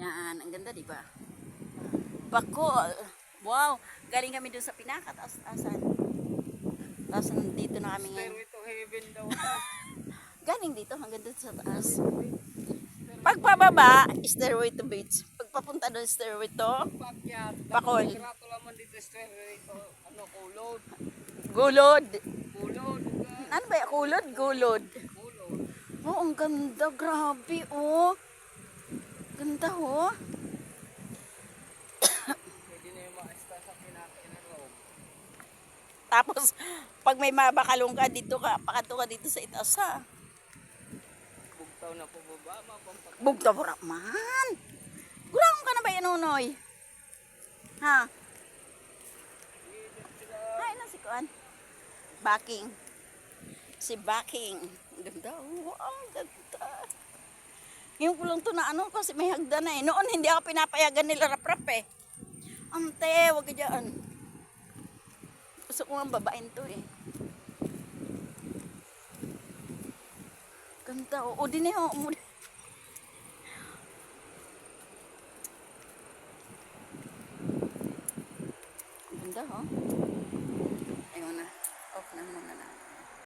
Yan, ang ganda, di ba? Bacol. Wow, galing kami dun sa pinaka, asan? Tapos nandito na kami ngayon. Stairway to heaven daw. Galing dito hanggang dun sa taas. Pagpababa, stairway to beach. Pagpapunta doon, stairway to Pakyat. Bacol. Krato laman dito stairway to ano kulod. Gulod. Kulod. Ano ba yung kulod? Gulod. Kulod. Oh, ang ganda. Grabe, oh. Ganda, oh. Pwede na yung maesta sa pinaka-inarong. Tapos, pag may mabakalong ka, pakato ka dito sa itaas, ha. Bugtaw na po baba. Mapampag. Bugta mo man. Gurang ka na ba yan, Unoy? Ha? Ay, na si Kuan. Backing. Si Backing. Ang ganda. Wow, ang ganda. Ngayon ko lang ito na ano kasi may hagdan na eh. Noon hindi ako pinapayagan nila rap-rap eh. Ante, wag ka dyan. Gusto ko nga babain to eh. Ganda. O din eh. Ganda, oh.